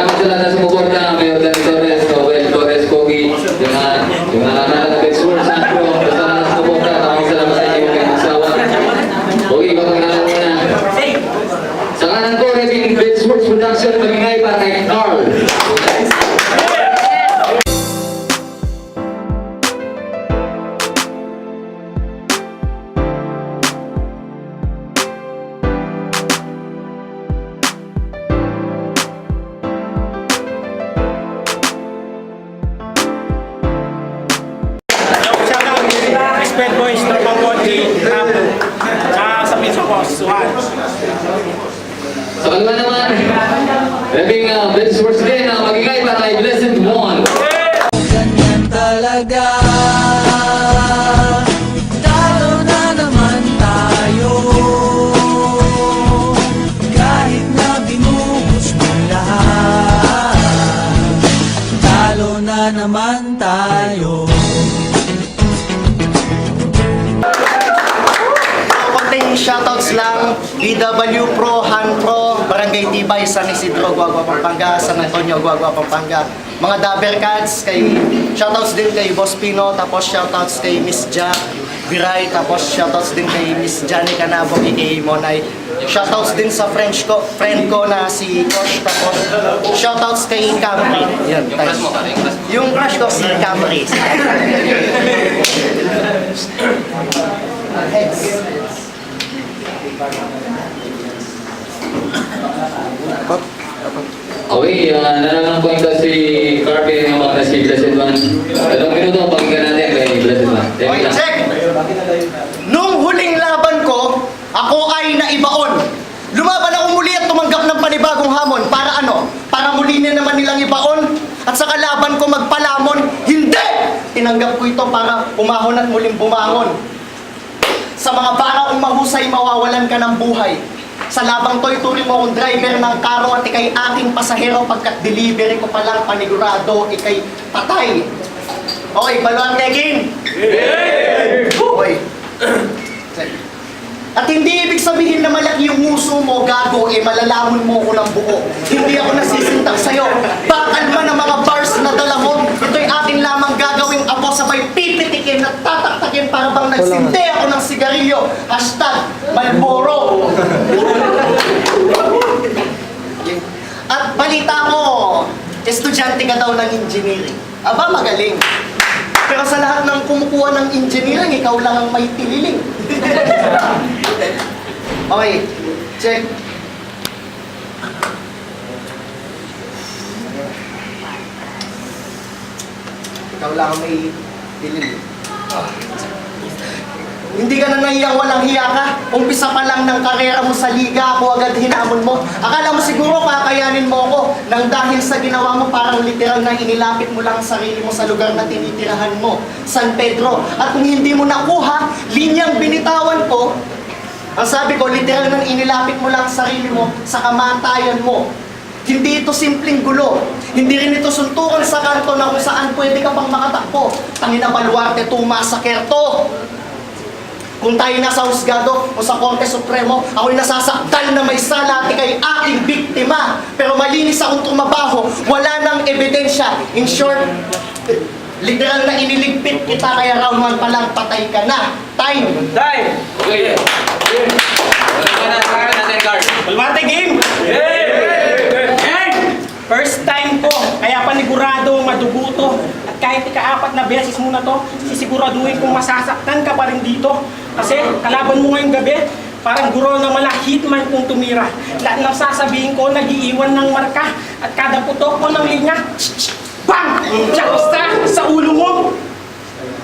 Salamat sa lahat na sumuporta. Mayor Dan Torres, Noel Torres, Kogi, yung nakakala na Betsworth, Sandro, basta na sumuporta. Maraming salamat sa inyo kayo magsawa. Kogi, patanggalan muna. Sa kanan ko, Revin Betsworth Production, magingay para kay Carl. Bad Boys, Tropang Konti, Tapo, sa Pizza Boss, Suhan. So, ano ba naman? Reving Betsworth din, magingay para kay Blessed One. Ganyan talaga, talo na naman tayo. Kahit na binubos mo lahat, talo na naman tayo. Konting shoutouts lang, DW Pro, Han Pro, Barangay Tibay, San Isidro, Guagua, Pampanga, San Antonio, Guagua, Pampanga. Mga Dabber Cats, shoutouts din kay Boss Pino, tapos shoutouts kay Miss Jack Viray, tapos shoutouts din kay Miss Johnny Canabo, aka Monay. Shoutouts din sa friend ko na si Kosh, tapos shoutouts kay Camry. Yan, yung crush ko si Camry. Okay, nanalang po yung si Carpe ng mga si Blessed One. 2 minuto, pakinggan natin kay Blessed One. Okay, check! Nung huling laban ko, ako ay naibaon. Lumaban ako muli at tumanggap ng panibagong hamon. Para ano? Para muli na naman nilang ibaon. At sa kalaban ko magpalamon. Hindi! Tinanggap ko ito para umahon at muling bumangon. Sa mga baraong mahusay, mawawalan ka ng buhay. Sa labang to'y turing mo akong driver ng karo at ikay aking pasahero pagkat delivery ko palang panigurado, ikay patay. Okay, baluang tegin! Okay. At hindi ibig sabihin na malaki yung nguso mo, gago, malalamon mo ko ng buo. Hindi ako nasisintak sa'yo. Bakal man ang mga bars na dala mo, ito'y ating lamang gagawing apo sabay pipitikin at tataktakin para bang nagsindi ako ng sigarilyo. Hashtag Malboro. At balita ko, estudyante ka daw ng engineering. Aba, magaling. Pero sa lahat ng kumukuha ng engineering, ikaw lang ang may tililing. Okay, check. Ikaw lang ang may tililing. Hindi ka na naiyang walang hiya ka. Umpisa pa lang ng karera mo sa liga, ako agad hinamon mo. Akala mo siguro kakayanin mo ako nang dahil sa ginawa mo parang literal na inilapit mo lang ang sarili mo sa lugar na tinitirahan mo, San Pedro. At kung hindi mo nakuha, linyang binitawan ko, ang sabi ko, literal na inilapit mo lang ang sarili mo sa kamatayan mo. Hindi ito simpleng gulo. Hindi rin ito suntukan sa kanto na kung saan pwede ka pang makatakbo. Tangina Baluarte, tumasakir to. Kung tayo nasa husgado o sa Korte Supremo, ako'y nasasaktan na may sala at ikay aking biktima. Pero malinis akong tumabaho, wala nang ebidensya. In short, literal na iniligpit kita kaya round 1 pa lang patay ka na. Time! Time! Okay. Pakinggan natin, Carl. Balmate game! First time ko, kaya panigurado madugo to. At kahit ika-4 na beses mo na to, sisiguraduhin kung masasaktan ka pa rin dito. Kasi kalaban mo ngayong gabi, parang guro na mala hitman kung tumira. Lahat ng sasabihin ko, nag-iiwan ng marka. At kada putok ko ng linya, bang! Basta sa ulo mo.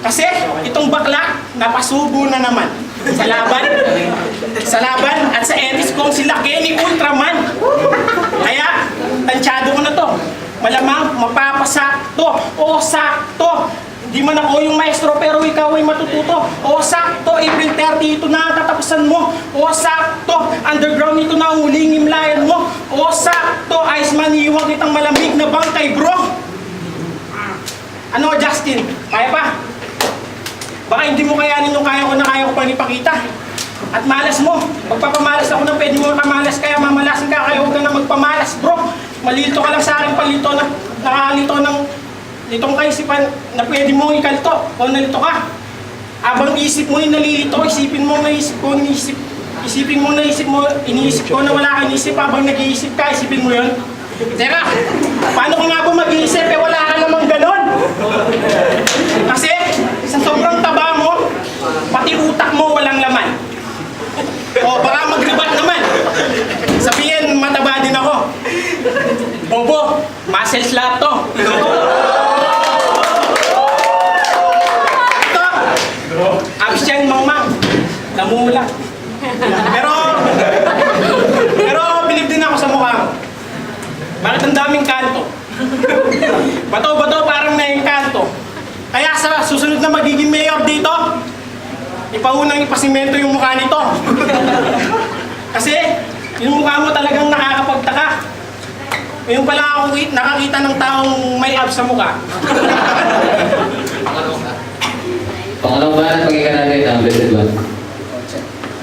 Kasi itong bakla, napasubo na naman. Sa laban at sa edis kong sila Kenny Ultraman. Kaya, tansyado ko na to. Malamang mapapasakto. O sakto. Di man ako yung maestro pero ikaw ay matututo. O sakto, April 30 ito na tatapusan mo. O sakto, underground ito na ang huling himlayan mo. O sakto, Iceman, iiwag itang malamig na bangkay, bro. Ano, Justin? Kaya pa? Baka hindi mo kayanin yung kaya ko pang ipakita. At malas mo. Magpapamalas ako ng pwede mo kamalas, kaya mamalasin ka, kaya huwag ka na magpamalas, bro. malilito ka lang sa akin, palito na nakalito ng litong kaisipan na pwede mong ikalto o nalito ka. Abang isip mo yung nalilito, isipin mo naisip ko, isipin mo naisip mo, iniisip ko na wala kang isip, habang nag-iisip ka, isipin mo yun. Teka, paano ka nga ba mag-iisip? Wala ka namang ganon. Kasi sa sobrang taba mo, pati utak mo walang laman. O baka mag-rebat naman. Sabihin, mataba din ako. Bobo, muscles lahat to. Ito, abs yan, mang-mang. Namula. Pero bilib din ako sa mukha mo. Bakit ang daming kanto? Bato-bato parang na-engkanto. Kaya sa susunod na magiging mayor dito, ipaunang ipasimento yung mukha nito. Kasi yung mukha mo talagang nakakapagtaka. Yung pala ako nakakita ng taong may abs sa mukha. Pangalawang banat, pakinggan natin ang Blessed One.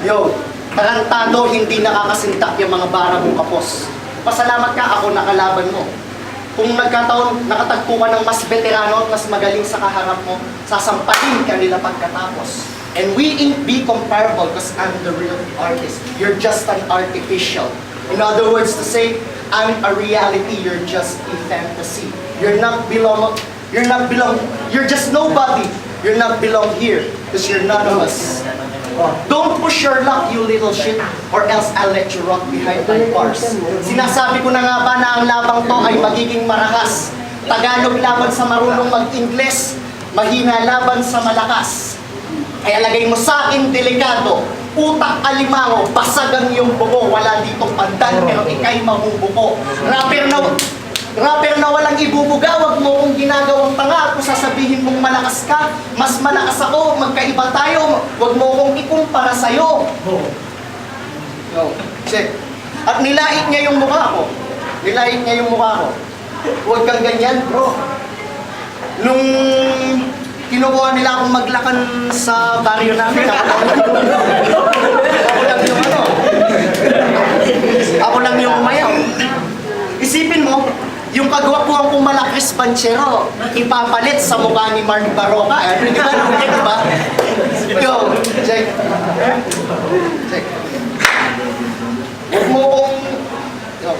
Yo, tarantado, hindi nakakasintak yung mga bara mong kapos. Pasalamat ka, ako nakalaban mo. Kung nagkataon, nakatagpo ka ng mas veterano at mas magaling sa kaharap mo, sasampahin ka nila pagkatapos. And we ain't be comparable because I'm the real artist. You're just an artificial. In other words to say, I'm a reality, you're just a fantasy. You're just nobody. You're not belong here because you're none of us. Don't push your luck, you little shit, or else I'll let you rot behind my bars. Sinasabi ko na nga ba na ang labang to ay magiging marahas. Tagalog laban sa marunong mag-Ingles, mahina laban sa malakas. Kaya lagay mo sa akin delikado, utak alimango, basag ang iyong buko, wala ditong pandan pero ikay mabubuko. Rapper na walang ibubuga, wag mo kong ginagawang tanga. Kung sasabihin mong malakas ka, mas malakas ako, magkaiba tayo. Wag mo kong ikumpara sa'yo. Check. At nilait niya yung mukha ko. Nilait niya yung mukha ko. Huwag kang ganyan, bro. Nung kinukuha nila akong maglakan sa baryo namin, ako lang yung umayaw. Isipin mo, yung kagwapuan kong malakris banchero, ipapalit sa mukha ni Mark Baroka. Di ba? Di ba? Yo, check. Check. Huwag mo kong... Yo.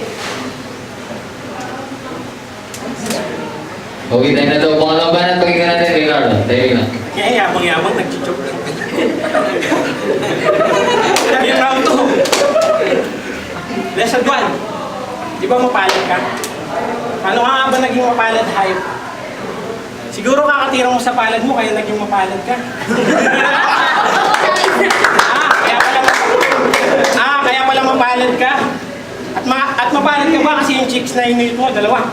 Okay, tayo na daw. Pangalawang banat, pakinggan natin kay Carlo. Tayo na. Kaya yabang-yabang nag-joke. Yung round 2. Lesson 1. Di ba mapalad ka? Paano ka nga ba naging mapalad hype? Siguro kakatira mo sa palad mo kaya naging mapalad ka. Kaya pala mapalad ka. At mapalad ka ba kasi yung chicks na inulit mo, dalawa?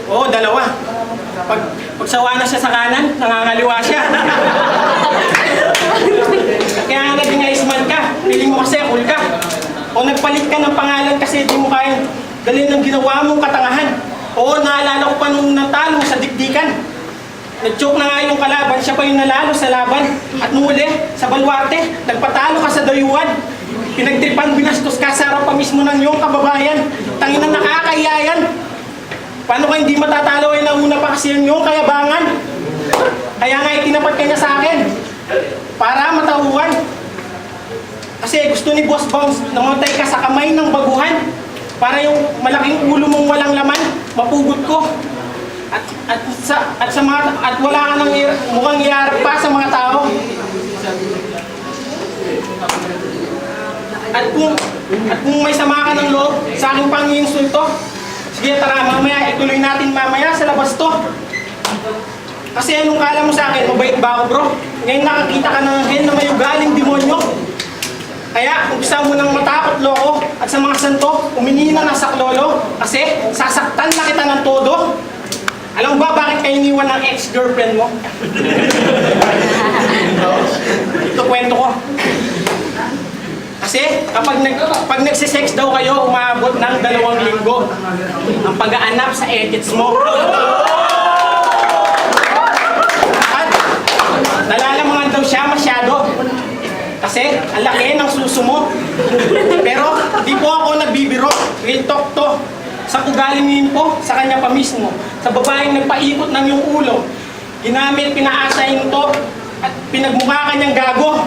Oo, dalawa. Pag sawa na siya sa kanan, nangangaliwa siya. Kaya nga naging Iceman ka, piling mo kasi cool ka. O nagpalit ka ng pangalan kasi di mo kayang dalhin ng ginawa mong katangahan. Oo, naalala ko pa nung natalo sa dikdikan. Nag-joke na nga yung kalaban, siya pa yung nalalo sa laban. At nung uli, sa Baluarte, nagpatalo ka sa dayuhan. Pinagtripan, binastos ka sa harap pa mismo ng iyong kababayan. Tanginan nakakahiyayan. Paano ka hindi matatalo ay nauna pa kasi yung kayabangan? Kaya nga itinapat ka niya sa akin para matauhan. Kasi gusto ni Boss Bounce namatay ka sa kamay ng baguhan para yung malaking ulo mong walang laman, mapugot ko. At wala ka nang mukhang iyarap pa sa mga tao. At kung may sama ka ng loob sa aking pang-iinsulto, sige, tara, mamaya, ituloy natin mamaya sa labas to. Kasi anong kala mo sa akin, mabait ba ako, bro? Ngayon nakakita ka ng hen na may ugaling demonyo. Kaya, umpisa mo ng matakot, loko, at sa mga santo, uminina na sa klolo, kasi sasaktan na kita ng todo. Alam mo ba bakit kayo iniwan ng ex-girlfriend mo? Ito kwento ko. Kasi pag nagsisex daw kayo, umabot ng 2 linggo ang pag-aanap sa edits mo. At nalalamangan daw siya masyado. Kasi ang laki ng suso mo. Pero di po ako nagbibiro. Real talk to. Sa ugaling po, sa kanya pa mismo. Sa babaeng nagpaikot ng iyong ulo. Ginamit, pinaasa yung to, at pinagmukha kanyang gago.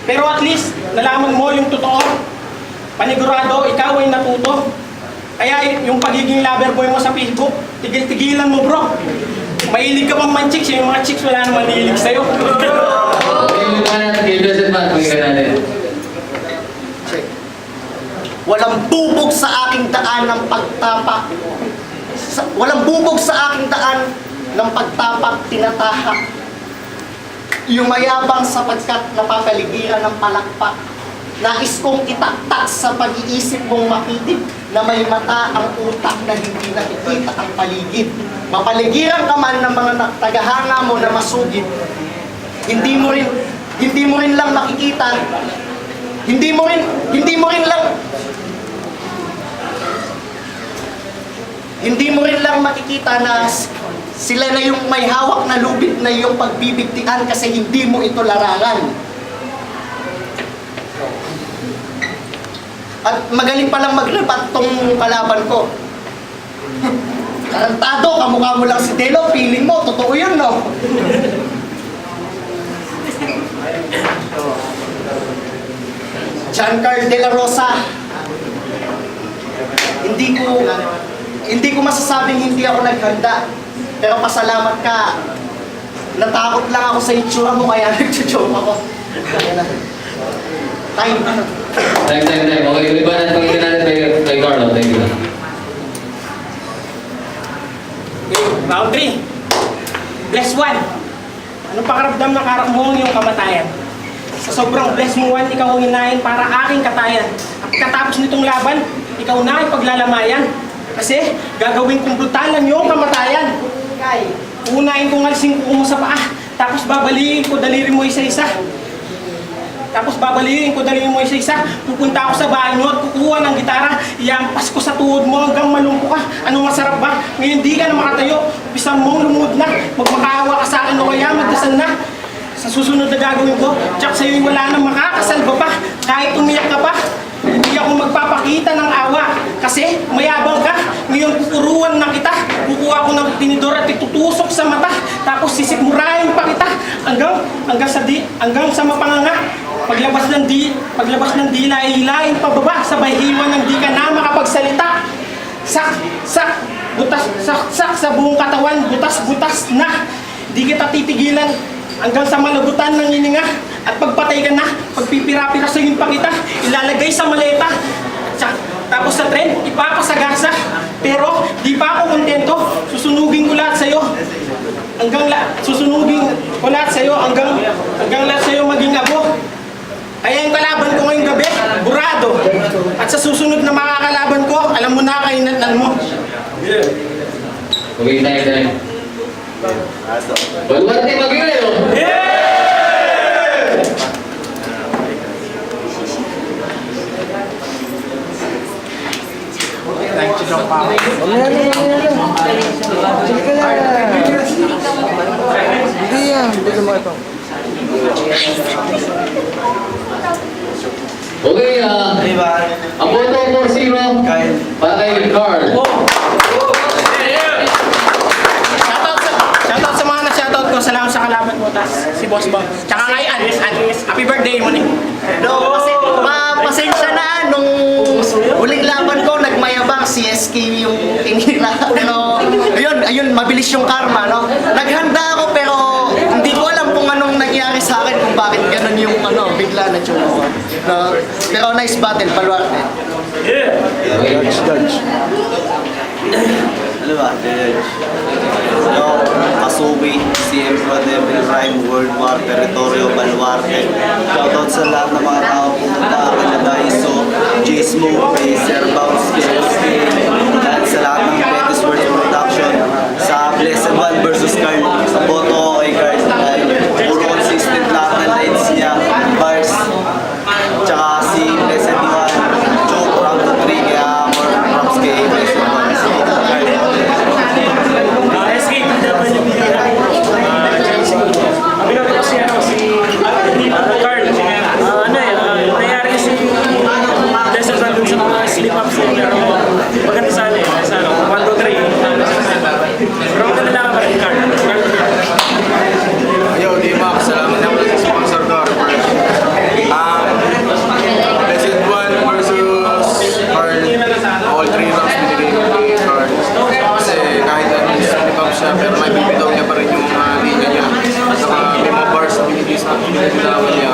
Pero at least, nalaman mo yung totoo. Panigurado, ikaw ay natuto. Kaya yung pagiging lover boy mo sa Facebook, tigil-tigilan mo bro. Mahilig ka pang man-chicks, yung mga chicks wala naman hilig sa'yo. Okay, lupa natin kay Blessed Man. Pakinggan natin. Walang bubog sa aking daan ng pagtapak. Walang bubog sa aking daan ng pagtapak, tinatahak. Yung mayabang sapagkat napapaligiran ng palakpak. Nais kong itaktak sa pag-iisip mong makitid na may mata ang utak na hindi nakikita ang paligid. Mapaligiran ka man ng mga tagahanga mo na masugid. Hindi mo rin lang makikita. Hindi mo rin lang makikita na sila na yung may hawak na lubid na iyong pagbibigtian kasi hindi mo ito larangan. At magaling palang mag-rebat tong kalaban ko. Karantado, kamukha mo lang si Delo, feeling mo, totoo yun, no? Giancarlo de la Rosa, hindi ko masasabing hindi ako naghanda. Pero pasalamat ka. Natakot lang ako sa itsura mo kaya nag-joke ako. Time. Time. Okay, lupa natin. Pakinggan natin kay Carlo. Thank you. Round 3. Bless 1. Anong pakaramdam na karap mo yung kamatayan? Sa sobrang bless mo 1, ikaw ang hinahin para aking katayan. At katapos nitong laban, ikaw na ay paglalamayan. Kasi gagawin kong brutalan yung kamatayan. Unahin kong alisin ko mo sa paa, tapos babaliin ko daliri mo isa-isa. Pupunta ako sa bahay mo at kukuha ng gitara. Iampas ko sa tuhod mo hanggang malumpo ka. Anong masarap ba? Ngayon di ka na makatayo. Pisang mong lumuhod na. Magmakaawa ka sa akin o kaya magdasal na. Sa susunod na gagawin ko, tsak sa'yo'y wala nang makakasalba pa. Kahit umiyak ka pa, hindi ako magpapakita ng awa. Kasi mayabang ka. Ngayon pupuruan na kita. Kukuha ko ng tinidor at itutusok sa mata. Tapos sisikmurahin pa kita. Hanggang sa mapanganga. Paglabas ng dila, hilahin pababa. Sabay hiwan ng di ka na makapagsalita. Sak sa buong katawan. Butas na. Di kita titigilan. Hanggang sa malagutan ng hininga. At pagpatay ka na, pagpipira-pira sa yung pakita, ilalagay sa maleta. Tapos sa tren, ipapasagasa. Pero di pa ako kontento, susunugin ko lahat sa'yo. Hanggang lahat sa'yo maging abo. Kaya yung kalaban ko ngayong gabi, burado. At sa susunod na makakalaban ko, alam mo na kainatnan mo. Okay, time. Baluarte mag-iray, oh! Okay, ang boto 4-0 para kay Carl. Shoutout sa mga na-shoutout ko. Salamat sa kalaban mo. Si Boss Bob. Tsaka kay Anis. Happy birthday mo ni. Kasi pasensya na nung huling laban ko, nagmayabang si SK yung tinira. Ayun, mabilis yung karma, no? Naghanda ako pero hindi ko alam kung anong nangyari sa akin, kung bakit ganun yung bigla na tiyong ako. No? Pero nice battle, Baluarte. Judge. Ano ba? Yo, Kasubi, CM Pro Devil Rhyme, World War, Territorio, Baluarte. Shoutout sa lahat ng mga tao pumunta akin na Daiso, J-Smoke, Pacer, Bounce, Kelsey, at sa lahat ng Pettis World Production, sa Blessed One versus Carl, sa boto ko kay Carl, dahil puro consistent lahat ng lines niya, bars, tsaka si Blessed One, joke, round to 3, kaya more props kay Blessed One, si Carl. Nangyari kasi Desert Run dun sa mga slip-ups pero maganda sana eh. naman niya,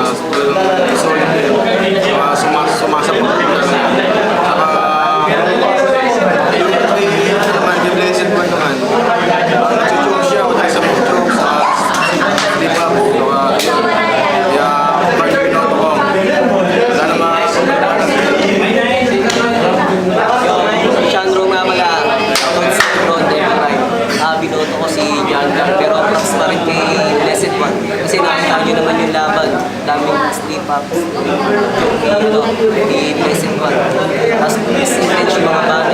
solid din. Sumasapot din kasi. Saka, yung naman, yung blessed one naman, nag-choke siya, wala sa choke, di ba po, kaya, parang binoto ko, wala naman, Shandro nga pala, shoutout sa Ron Devil Ride. Binoto ko si John Gar, pero props pa rin kay Blessed One. Kasi nakita nyo naman yung laban, daming sleep up, yung ni Blessed One. Tapos misintention mga bata.